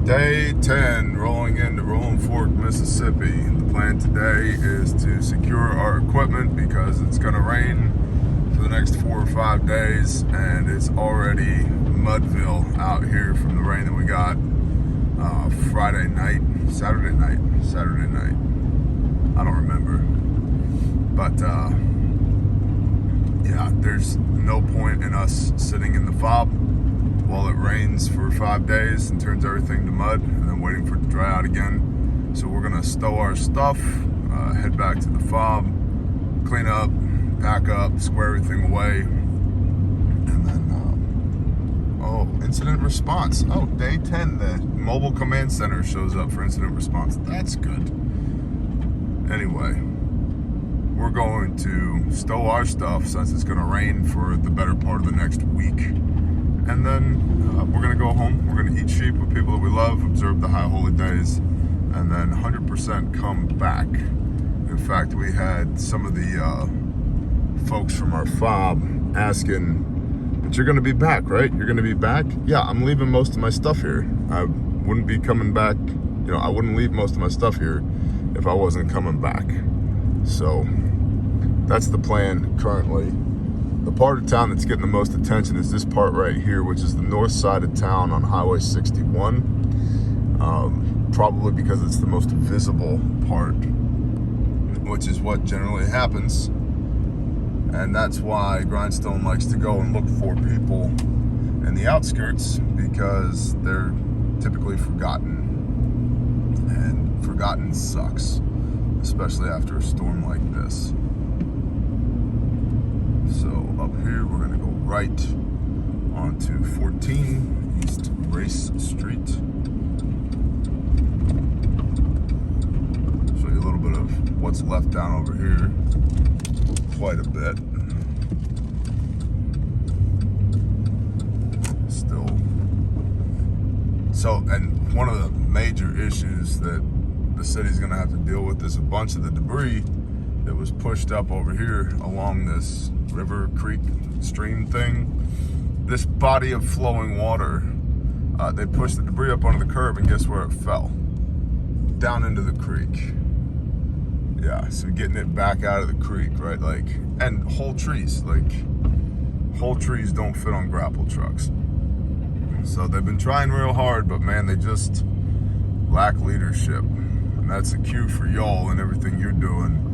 Day 10, rolling into Rolling Fork, Mississippi. The plan today is to secure our equipment because it's going to rain for the next 4 or 5 days, and it's already Mudville out here from the rain that we got Saturday night. I don't remember. But yeah, there's no point in us sitting in the fob while it rains for 5 days and turns everything to mud and then waiting for it to dry out again. So we're gonna stow our stuff, head back to the fob, clean up, pack up, square everything away, and then incident response. Oh, day 10, the mobile command center shows up for incident response. That's good. Anyway, we're going to stow our stuff since it's gonna rain for the better part of the next week. And then we're going to go home. We're going to eat sheep with people that we love, observe the high holy days, and then 100% come back. In fact, we had some of the folks from our fob asking, but you're going to be back, right? You're going to be back? Yeah, I'm leaving most of my stuff here. I wouldn't be coming back. I wouldn't leave most of my stuff here if I wasn't coming back. So that's the plan currently. The part of town that's getting the most attention is this part right here, which is the north side of town on Highway 61. Probably because it's the most visible part, which is what generally happens. And that's why Grindstone likes to go and look for people in the outskirts, because they're typically forgotten. And forgotten sucks, especially after a storm like this. So up here, we're gonna go right onto 14 East Race Street. Show you a little bit of what's left down over here. Quite a bit. Still. So, and one of the major issues that the city's gonna have to deal with is a bunch of the debris that was pushed up over here along this river, creek, stream thing. This body of flowing water, they pushed the debris up onto the curb, and guess where it fell? Down into the creek. Yeah, so getting it back out of the creek, right? And whole trees don't fit on grapple trucks. So they've been trying real hard, but man, they just lack leadership. And that's a cue for y'all and everything you're doing.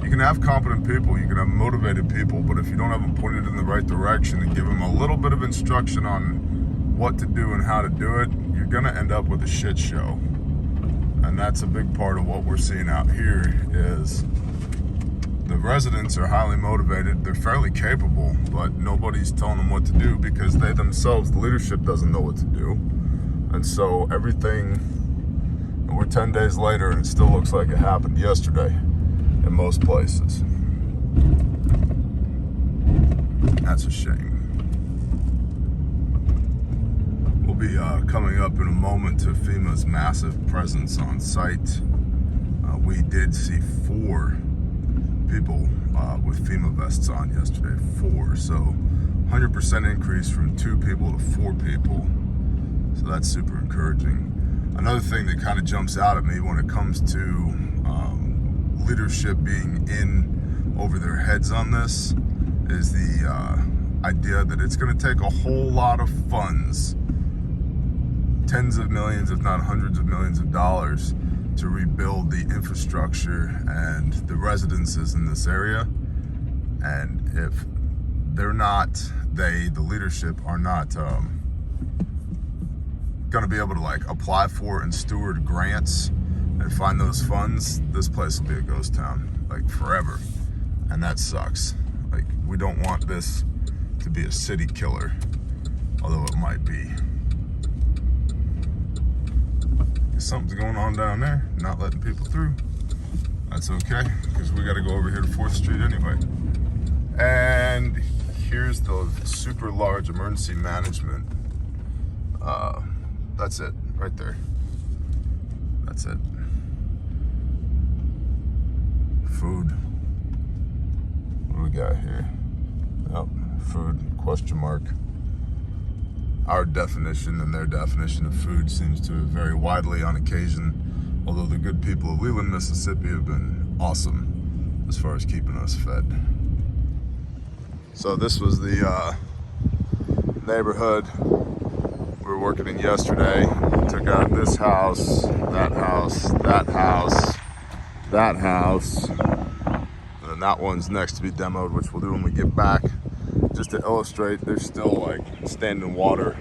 You can have competent people, you can have motivated people, but if you don't have them pointed in the right direction and give them a little bit of instruction on what to do and how to do it, you're gonna end up with a shit show. And that's a big part of what we're seeing out here is the residents are highly motivated, they're fairly capable, but nobody's telling them what to do because they themselves, the leadership, doesn't know what to do. And so everything, we're 10 days later and it still looks like it happened yesterday. In most places. That's a shame. We'll be coming up in a moment to FEMA's massive presence on site. We did see 4 people with FEMA vests on yesterday. 4. So 100% increase from 2 people to 4 people. So that's super encouraging. Another thing that kind of jumps out at me when it comes to leadership being in over their heads on this is the idea that it's going to take a whole lot of funds, tens of millions, if not hundreds of millions of dollars, to rebuild the infrastructure and the residences in this area. And if they're not, the leadership are not going to be able to apply for and steward grants and find those funds, this place will be a ghost town, forever. And that sucks. We don't want this to be a city killer, although it might be. Something's going on down there, not letting people through. That's okay, because we gotta go over here to 4th Street anyway. And here's the super large emergency management. That's it, right there. That's it. Food. What do we got here? Oh, food, question mark. our definition and their definition of food seems to vary widely on occasion, although the good people of Leland, Mississippi have been awesome as far as keeping us fed. So this was the neighborhood we were working in yesterday. Took out this house, that house, that house, that house, and then that one's next to be demoed, which we'll do when we get back. Just to illustrate, there's still like standing water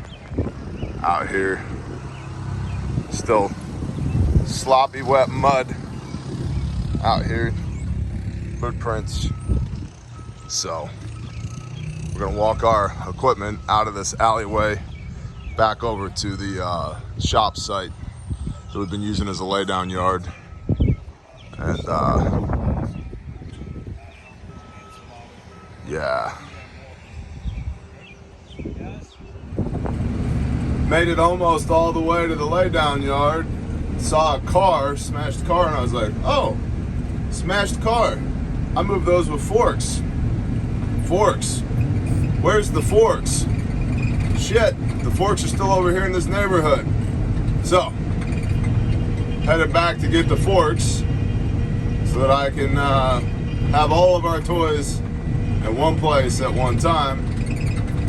out here. Still sloppy, wet mud out here. Footprints. So we're gonna walk our equipment out of this alleyway back over to the shop site that we've been using as a laydown yard. And yeah. Made it almost all the way to the laydown yard. Saw a car, smashed car, and I was like, oh, smashed car. I move those with forks. Forks. Where's the forks? Shit, the forks are still over here in this neighborhood. So, headed back to get the forks so that I can have all of our toys in one place at one time.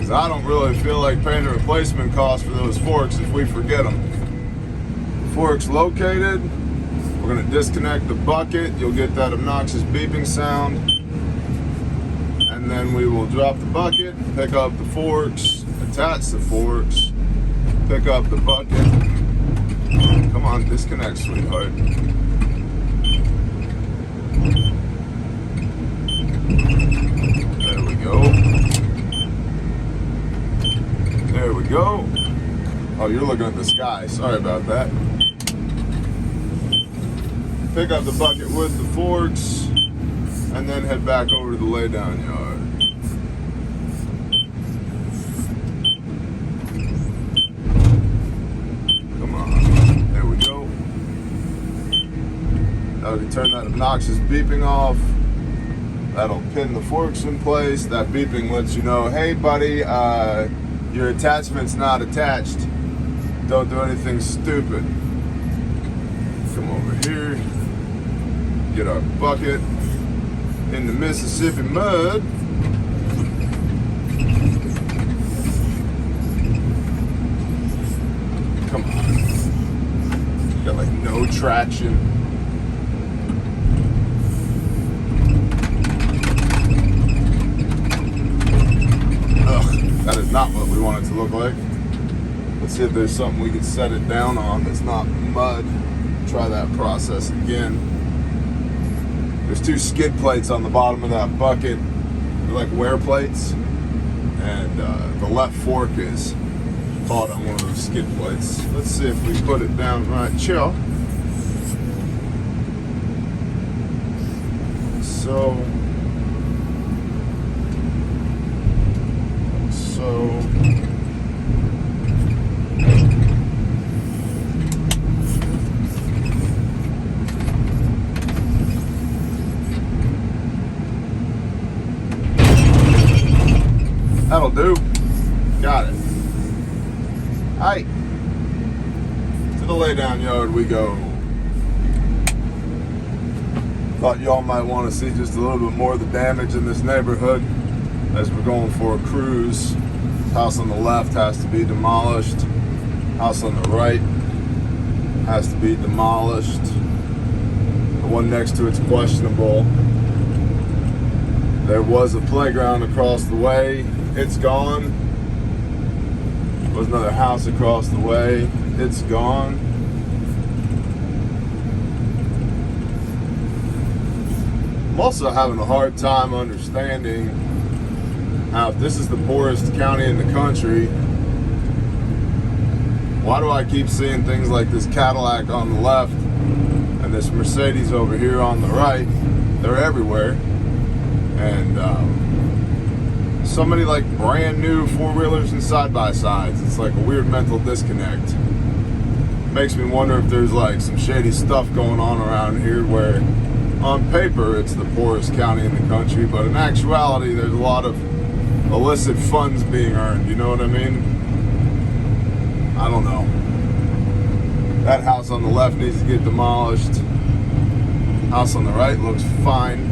I don't really feel like paying a replacement cost for those forks if we forget them. Forks located. We're going to disconnect the bucket. You'll get that obnoxious beeping sound. And then we will drop the bucket, pick up the forks, attach the forks, pick up the bucket. Come on, disconnect, sweetheart. There we go. There we go. Oh, you're looking at the sky. Sorry about that. Pick up the bucket with the forks and then head back over to the laydown yard. Come on. There we go. Now we can turn that obnoxious beeping off. That'll pin the forks in place. That beeping lets you know, hey buddy, your attachment's not attached. Don't do anything stupid. Come over here. Get our bucket in the Mississippi mud. Come on. Got like no traction. That is not what we want it to look like. Let's see if there's something we can set it down on that's not mud. Try that process again. There's two skid plates on the bottom of that bucket. They're like wear plates. And the left fork is caught on one of those skid plates. Let's see if we put it down right. Chill. So that'll do. Got it. Hi. To the laydown yard we go. Thought y'all might want to see just a little bit more of the damage in this neighborhood as we're going for a cruise. House on the left has to be demolished. House on the right has to be demolished. The one next to it's questionable. There was a playground across the way. It's gone. There was another house across the way. It's gone. I'm also having a hard time understanding how, if this is the poorest county in the country, why do I keep seeing things like this Cadillac on the left and this Mercedes over here on the right? They're everywhere. And so many like brand new four-wheelers and side-by-sides. It's like a weird mental disconnect. Makes me wonder if there's like some shady stuff going on around here where on paper it's the poorest county in the country, but in actuality there's a lot of illicit funds being earned, you know what I mean? I don't know. That house on the left needs to get demolished. House on the right looks fine.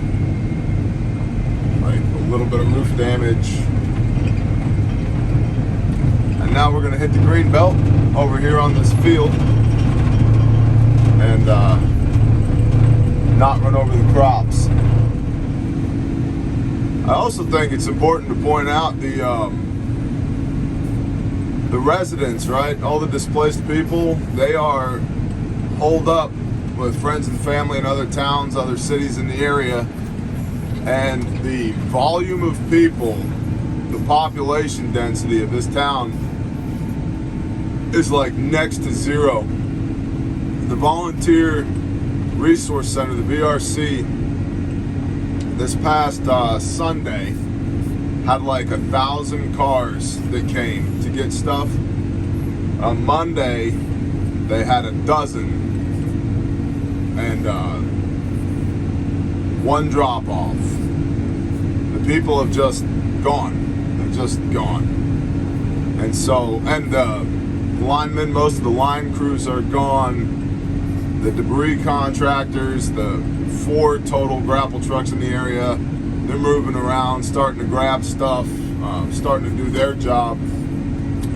Like a little bit of roof damage. And now we're gonna hit the green belt over here on this field and not run over the crops. I also think it's important to point out the residents, right? All the displaced people, they are holed up with friends and family in other towns, other cities in the area, and the volume of people, the population density of this town is like next to zero. The Volunteer Resource Center, the VRC, this past Sunday had like 1,000 cars that came to get stuff. On Monday, they had a dozen, and one drop off. The people have just gone. They're just gone. And so, and the linemen, most of the line crews are gone. The debris contractors, the 4 total grapple trucks in the area, they're moving around, starting to grab stuff, starting to do their job.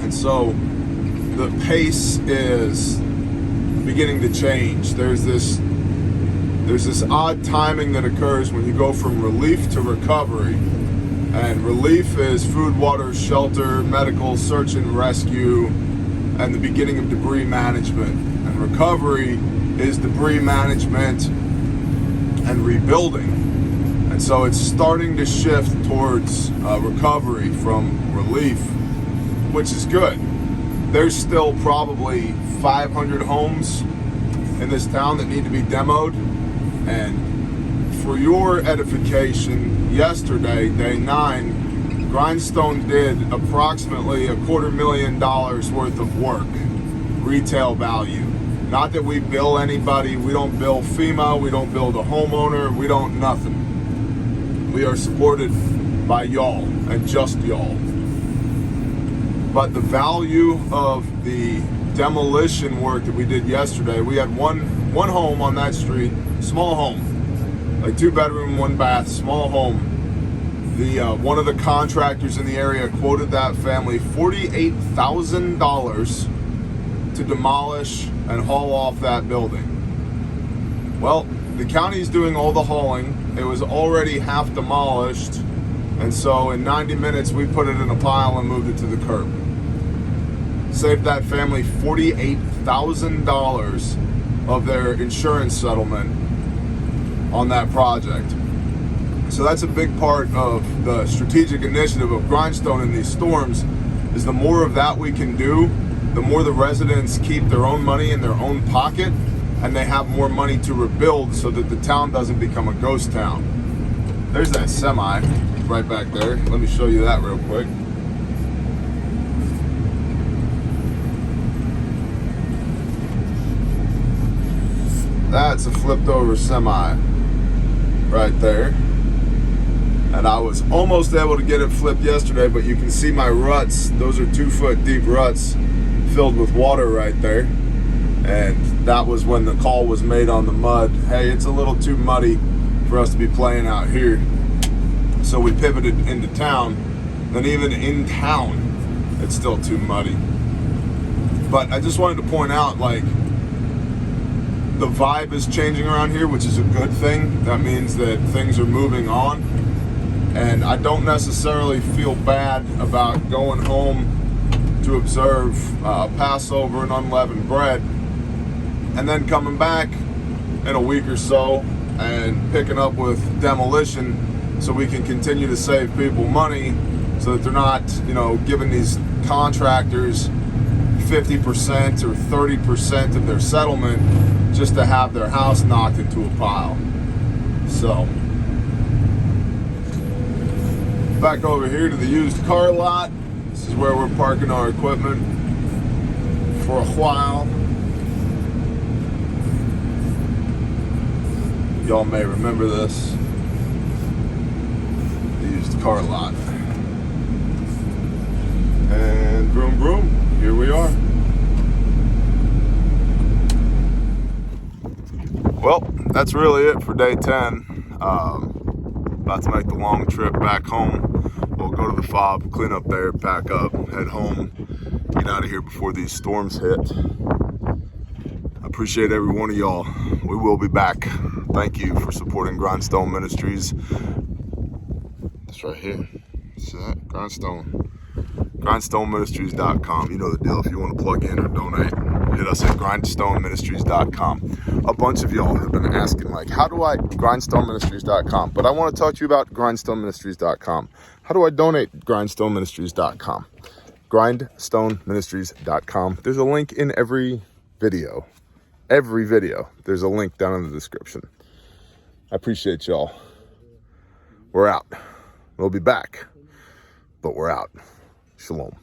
And so the pace is beginning to change. There's this odd timing that occurs when you go from relief to recovery. And relief is food, water, shelter, medical, search and rescue, and the beginning of debris management. And recovery is debris management and rebuilding. And so it's starting to shift towards recovery from relief, which is good. There's still probably 500 homes in this town that need to be demoed. And for your edification, yesterday, day 9, Grindstone did approximately $250,000 worth of work, retail value. Not that we bill anybody, we don't bill FEMA, we don't bill the homeowner, we don't nothing. We are supported by y'all and just y'all. But the value of the demolition work that we did yesterday, we had one home on that street, small home, like 2-bedroom, 1-bath, small home. The one of the contractors in the area quoted that family $48,000 to demolish and haul off that building. Well, the county's doing all the hauling. It was already half demolished, and so in 90 minutes we put it in a pile and moved it to the curb. Saved that family $48,000 of their insurance settlement on that project. So that's a big part of the strategic initiative of Grindstone in these storms, is the more of that we can do, the more the residents keep their own money in their own pocket, and they have more money to rebuild so that the town doesn't become a ghost town. There's that semi right back there. Let me show you that real quick. That's a flipped over semi right there. And I was almost able to get it flipped yesterday, but you can see my ruts. Those are 2-foot deep ruts filled with water right there. And that was when the call was made on the mud. Hey, it's a little too muddy for us to be playing out here. So we pivoted into town. Then even in town, it's still too muddy. But I just wanted to point out, like, the vibe is changing around here, which is a good thing. That means that things are moving on. And I don't necessarily feel bad about going home to observe Passover and unleavened bread, and then coming back in a week or so and picking up with demolition so we can continue to save people money so that they're not, giving these contractors 50% or 30% of their settlement just to have their house knocked into a pile. So, back over here to the used car lot. This is where we're parking our equipment for a while. Y'all may remember this. The used car lot. And vroom vroom, here we are. Well, that's really it for day 10. About to make the long trip back home. We'll go to the fob, clean up there, pack up, head home, get out of here before these storms hit. I appreciate every one of y'all. We will be back. Thank you for supporting Grindstone Ministries. It's right here. See that? Grindstone. GrindstoneMinistries.com. You know the deal. If you want to plug in or donate, hit us at GrindstoneMinistries.com. A bunch of y'all have been asking, like, how do I GrindstoneMinistries.com? But I want to talk to you about GrindstoneMinistries.com. How do I donate GrindstoneMinistries.com? GrindstoneMinistries.com. There's a link in every video. Every video. There's a link down in the description. I appreciate y'all. We're out. We'll be back, but we're out. Shalom.